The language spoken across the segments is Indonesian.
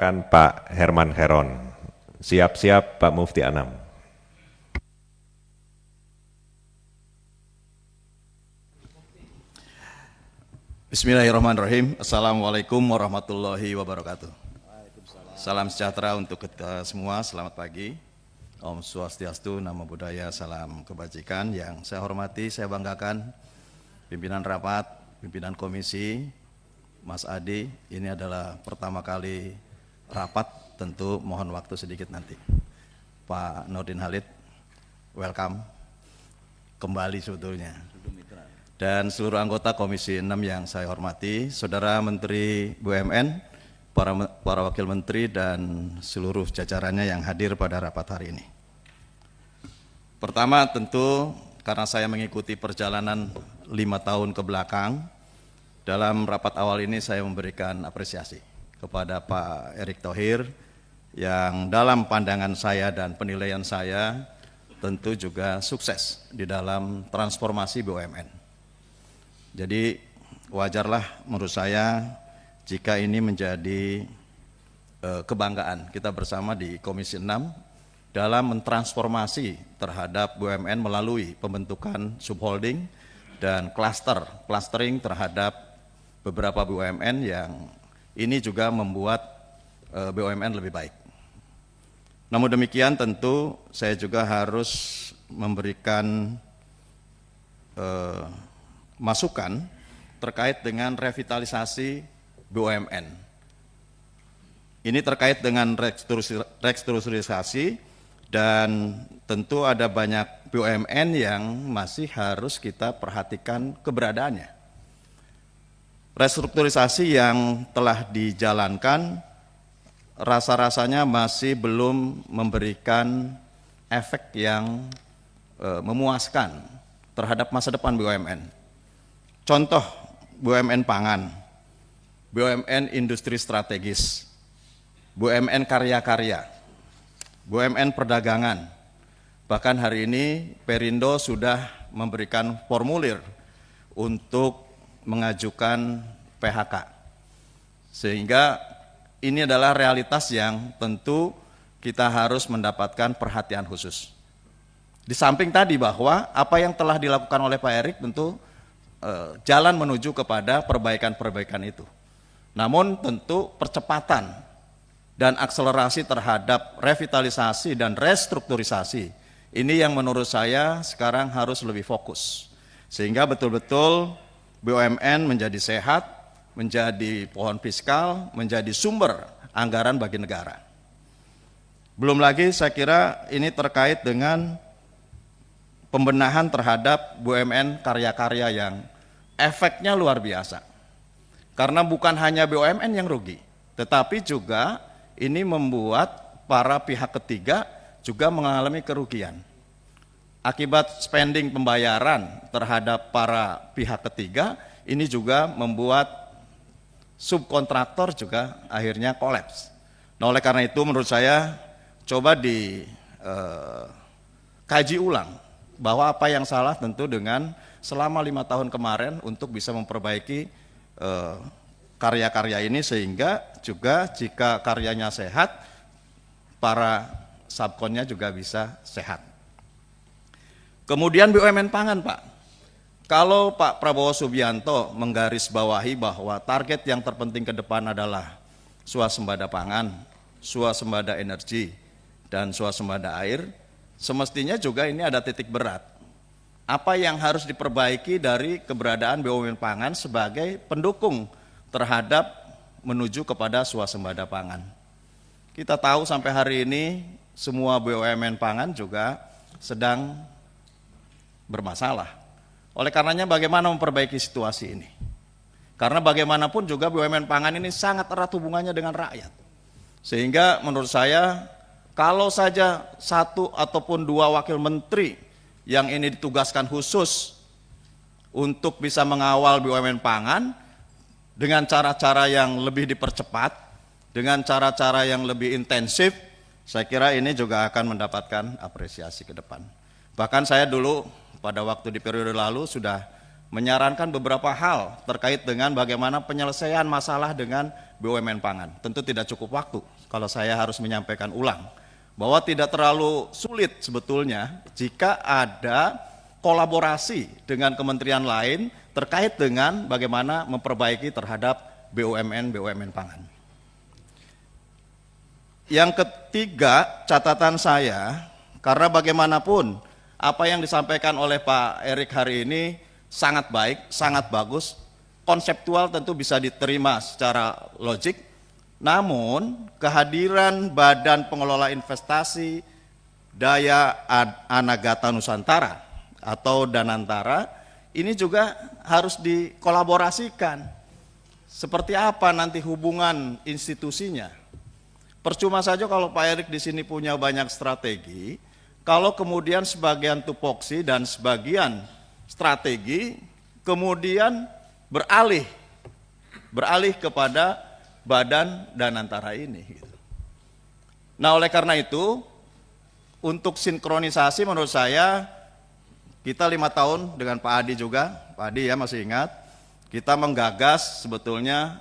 Kan Pak Herman Heron. Siap-siap Pak Mufti Anam. Bismillahirrahmanirrahim. Assalamualaikum warahmatullahi wabarakatuh. Salam sejahtera untuk kita semua, selamat pagi. Om Swastiastu, Namo Buddhaya, salam kebajikan. Yang saya hormati, saya banggakan pimpinan rapat, pimpinan komisi, Mas Adi. Ini adalah pertama kali rapat, tentu mohon waktu sedikit nanti. Pak Nurdin Halid, welcome kembali sebetulnya. Dan seluruh anggota Komisi 6 yang saya hormati, Saudara Menteri BUMN, para Wakil Menteri dan seluruh jajarannya yang hadir pada rapat hari ini. Pertama tentu karena saya mengikuti perjalanan 5 tahun ke belakang, dalam rapat awal ini saya memberikan apresiasi kepada Pak Erick Thohir yang dalam pandangan saya dan penilaian saya tentu juga sukses di dalam transformasi BUMN. Jadi wajarlah menurut saya jika ini menjadi kebanggaan kita bersama di Komisi 6 dalam mentransformasi terhadap BUMN melalui pembentukan subholding dan clustering terhadap beberapa BUMN yang ini juga membuat BUMN lebih baik. Namun demikian tentu saya juga harus memberikan masukan terkait dengan revitalisasi BUMN. Ini terkait dengan restrukturisasi dan tentu ada banyak BUMN yang masih harus kita perhatikan keberadaannya. Restrukturisasi yang telah dijalankan rasa-rasanya masih belum memberikan efek yang memuaskan terhadap masa depan BUMN. Contoh BUMN pangan, BUMN industri strategis, BUMN karya-karya, BUMN perdagangan. Bahkan hari ini Perindo sudah memberikan formulir untuk mengajukan PHK. Sehingga ini adalah realitas yang tentu kita harus mendapatkan perhatian khusus. Di samping tadi bahwa apa yang telah dilakukan oleh Pak Erick tentu jalan menuju kepada perbaikan-perbaikan itu. Namun tentu percepatan dan akselerasi terhadap revitalisasi dan restrukturisasi ini yang menurut saya sekarang harus lebih fokus. Sehingga betul-betul BUMN menjadi sehat, menjadi pohon fiskal, menjadi sumber anggaran bagi negara. Belum lagi saya kira ini terkait dengan pembenahan terhadap BUMN karya-karya yang efeknya luar biasa. Karena bukan hanya BUMN yang rugi, tetapi juga ini membuat para pihak ketiga juga mengalami kerugian. Akibat spending pembayaran terhadap para pihak ketiga, ini juga membuat subkontraktor juga akhirnya kolaps. Nah, oleh karena itu menurut saya coba dikaji ulang bahwa apa yang salah tentu dengan selama 5 tahun kemarin untuk bisa memperbaiki karya-karya ini sehingga juga jika karyanya sehat, para subkonnya juga bisa sehat. Kemudian BUMN pangan Pak, kalau Pak Prabowo Subianto menggarisbawahi bahwa target yang terpenting ke depan adalah swasembada pangan, swasembada energi, dan swasembada air, semestinya juga ini ada titik berat. Apa yang harus diperbaiki dari keberadaan BUMN pangan sebagai pendukung terhadap menuju kepada swasembada pangan. Kita tahu sampai hari ini semua BUMN pangan juga sedang bermasalah. Oleh karenanya bagaimana memperbaiki situasi ini? Karena bagaimanapun juga BUMN pangan ini sangat erat hubungannya dengan rakyat. Sehingga menurut saya kalau saja 1 ataupun 2 wakil menteri yang ini ditugaskan khusus untuk bisa mengawal BUMN pangan dengan cara-cara yang lebih dipercepat, dengan cara-cara yang lebih intensif, saya kira ini juga akan mendapatkan apresiasi ke depan. Bahkan saya dulu pada waktu di periode lalu sudah menyarankan beberapa hal terkait dengan bagaimana penyelesaian masalah dengan BUMN pangan. Tentu tidak cukup waktu kalau saya harus menyampaikan ulang bahwa tidak terlalu sulit sebetulnya jika ada kolaborasi dengan kementerian lain terkait dengan bagaimana memperbaiki terhadap BUMN pangan. Yang ketiga, catatan saya, karena bagaimanapun apa yang disampaikan oleh Pak Erik hari ini sangat baik, sangat bagus, konseptual tentu bisa diterima secara logik, namun kehadiran Badan Pengelola Investasi Daya Anagata Nusantara atau Danantara ini juga harus dikolaborasikan. Seperti apa nanti hubungan institusinya? Percuma saja kalau Pak Erik di sini punya banyak strategi, kalau kemudian sebagian tupoksi dan sebagian strategi kemudian beralih kepada Badan Danantara ini. Nah, oleh karena itu, untuk sinkronisasi menurut saya, kita 5 tahun dengan Pak Adi juga, Pak Adi ya masih ingat, kita menggagas sebetulnya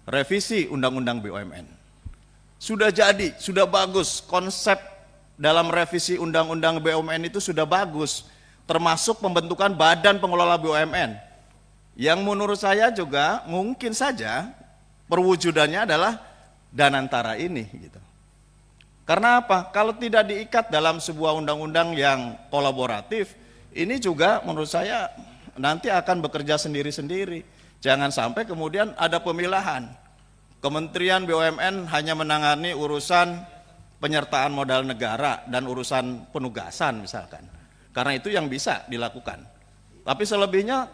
revisi Undang-Undang BUMN. Sudah jadi, sudah bagus, konsep dalam revisi Undang-Undang BUMN itu sudah bagus, termasuk pembentukan Badan Pengelola BUMN. Yang menurut saya juga mungkin saja perwujudannya adalah Danantara ini gitu. Karena apa? Kalau tidak diikat dalam sebuah undang-undang yang kolaboratif, ini juga menurut saya nanti akan bekerja sendiri-sendiri. Jangan sampai kemudian ada pemilahan. Kementerian BUMN hanya menangani urusan penyertaan modal negara dan urusan penugasan misalkan. Karena itu yang bisa dilakukan. Tapi selebihnya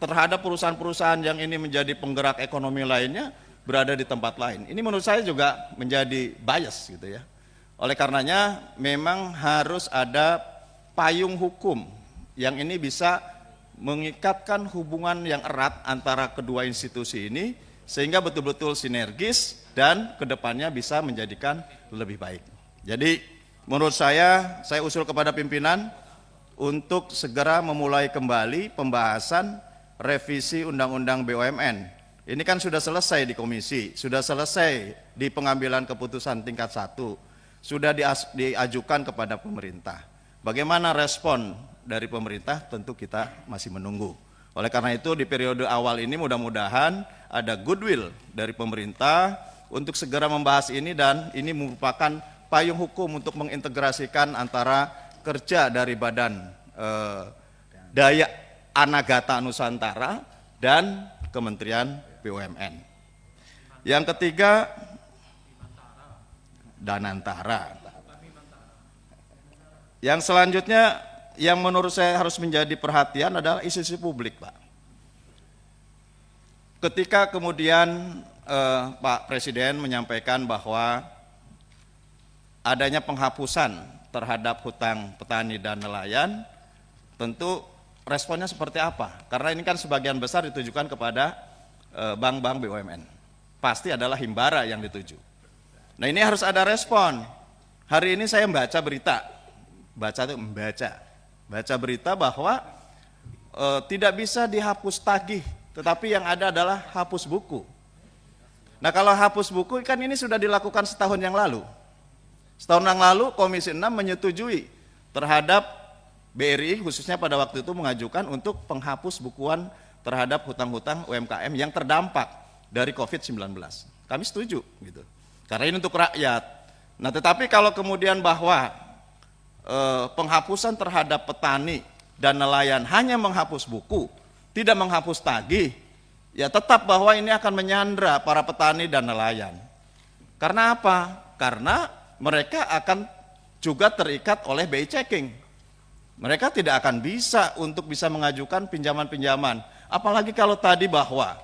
terhadap perusahaan-perusahaan yang ini menjadi penggerak ekonomi lainnya berada di tempat lain. Ini menurut saya juga menjadi bias gitu ya. Oleh karenanya memang harus ada payung hukum yang ini bisa mengikatkan hubungan yang erat antara kedua institusi ini sehingga betul-betul sinergis dan kedepannya bisa menjadikan lebih baik. Jadi menurut saya usul kepada pimpinan untuk segera memulai kembali pembahasan revisi Undang-Undang BUMN. Ini kan sudah selesai di komisi, sudah selesai di pengambilan keputusan tingkat 1, sudah diajukan kepada pemerintah. Bagaimana respon dari pemerintah tentu kita masih menunggu. Oleh karena itu di periode awal ini mudah-mudahan ada goodwill dari pemerintah untuk segera membahas ini dan ini merupakan payung hukum untuk mengintegrasikan antara kerja dari Badan Daya Anagata Nusantara dan Kementerian BUMN. Yang ketiga, Danantara. Yang selanjutnya yang menurut saya harus menjadi perhatian adalah isu-isu publik, Pak. Ketika kemudian Pak Presiden menyampaikan bahwa adanya penghapusan terhadap hutang petani dan nelayan, tentu responnya seperti apa? Karena ini kan sebagian besar ditujukan kepada bank-bank BUMN. Pasti adalah himbara yang dituju. Nah ini harus ada respon. Hari ini saya membaca berita, baca berita bahwa tidak bisa dihapus tagih, tetapi yang ada adalah hapus buku. Nah kalau hapus buku kan ini sudah dilakukan setahun yang lalu. Setahun yang lalu Komisi 6 menyetujui terhadap BRI khususnya pada waktu itu mengajukan untuk penghapus bukuan terhadap hutang-hutang UMKM yang terdampak dari COVID-19. Kami setuju gitu. Karena ini untuk rakyat. Nah, tetapi kalau kemudian bahwa penghapusan terhadap petani dan nelayan hanya menghapus buku, tidak menghapus tagih, ya tetap bahwa ini akan menyandra para petani dan nelayan. Karena apa? Karena mereka akan juga terikat oleh BI checking. Mereka tidak akan bisa untuk bisa mengajukan pinjaman-pinjaman. Apalagi kalau tadi bahwa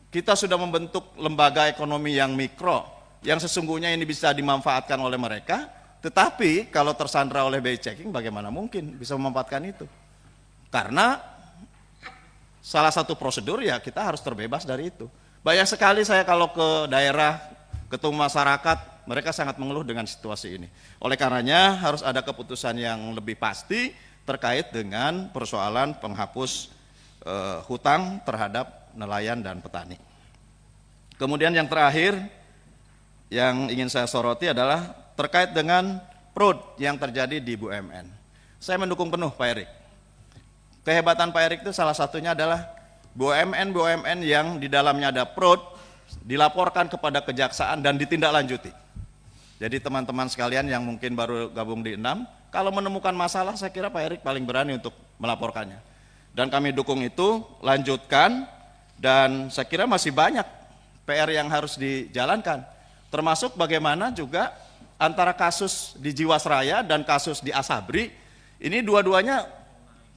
kita sudah membentuk lembaga ekonomi yang mikro, yang sesungguhnya ini bisa dimanfaatkan oleh mereka, tetapi kalau tersandra oleh BI checking bagaimana mungkin bisa memanfaatkan itu? Karena salah satu prosedur ya kita harus terbebas dari itu. Banyak sekali saya kalau ke daerah, ketemu masyarakat, mereka sangat mengeluh dengan situasi ini. Oleh karenanya harus ada keputusan yang lebih pasti terkait dengan persoalan penghapus hutang terhadap nelayan dan petani. Kemudian yang terakhir yang ingin saya soroti adalah terkait dengan fraud yang terjadi di BUMN. Saya mendukung penuh Pak Erik. Kehebatan Pak Erik itu salah satunya adalah BUMN yang di dalamnya ada fraud dilaporkan kepada kejaksaan dan ditindaklanjuti. Jadi teman-teman sekalian yang mungkin baru gabung di 6, kalau menemukan masalah saya kira Pak Erik paling berani untuk melaporkannya. Dan kami dukung itu, lanjutkan, dan saya kira masih banyak PR yang harus dijalankan. Termasuk bagaimana juga antara kasus di Jiwasraya dan kasus di Asabri, ini dua-duanya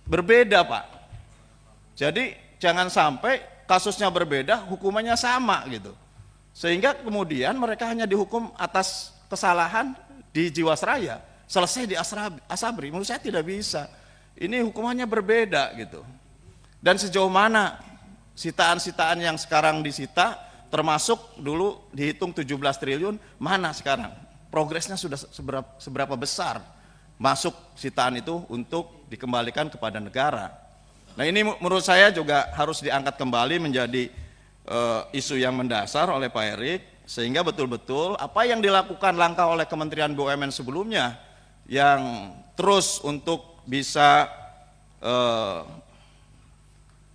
berbeda Pak. Jadi jangan sampai kasusnya berbeda, hukumannya sama gitu. Sehingga kemudian mereka hanya dihukum atas kesalahan di Jiwasraya, selesai di Asabri. Menurut saya tidak bisa. Ini hukumannya berbeda gitu. Dan sejauh mana sitaan-sitaan yang sekarang disita, termasuk dulu dihitung 17 triliun, mana sekarang? Progresnya sudah seberapa besar masuk sitaan itu untuk dikembalikan kepada negara. Nah ini menurut saya juga harus diangkat kembali menjadi isu yang mendasar oleh Pak Erik, sehingga betul-betul apa yang dilakukan langkah oleh Kementerian BUMN sebelumnya yang terus untuk bisa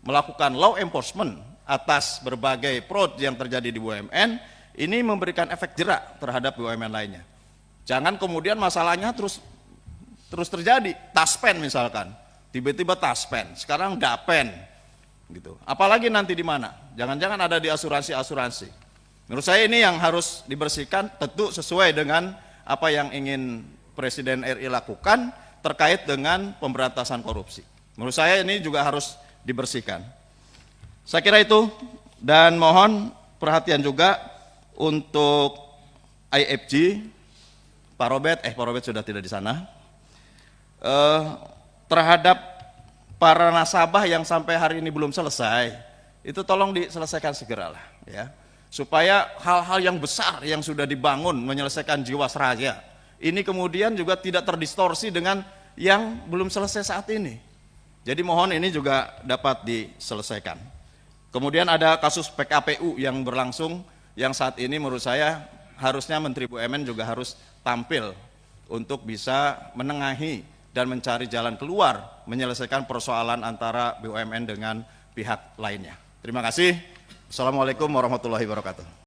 melakukan law enforcement atas berbagai fraud yang terjadi di BUMN, ini memberikan efek jerak terhadap BUMN lainnya. Jangan kemudian masalahnya terus terjadi, Taspen misalkan, tiba-tiba Taspen, sekarang Dapen, gitu. Apalagi nanti di mana? Jangan-jangan ada di asuransi-asuransi. Menurut saya ini yang harus dibersihkan, tentu sesuai dengan apa yang ingin Presiden RI lakukan terkait dengan pemberantasan korupsi. Menurut saya ini juga harus dibersihkan. Saya kira itu, dan mohon perhatian juga untuk IFG, Pak Robert sudah tidak di sana, terhadap para nasabah yang sampai hari ini belum selesai, itu tolong diselesaikan segeralah, ya, supaya hal-hal yang besar yang sudah dibangun menyelesaikan Jiwasraya, ini kemudian juga tidak terdistorsi dengan yang belum selesai saat ini. Jadi mohon ini juga dapat diselesaikan. Kemudian ada kasus PKPU yang berlangsung, yang saat ini menurut saya harusnya Menteri BUMN juga harus tampil untuk bisa menengahi dan mencari jalan keluar menyelesaikan persoalan antara BUMN dengan pihak lainnya. Terima kasih. Assalamualaikum warahmatullahi wabarakatuh.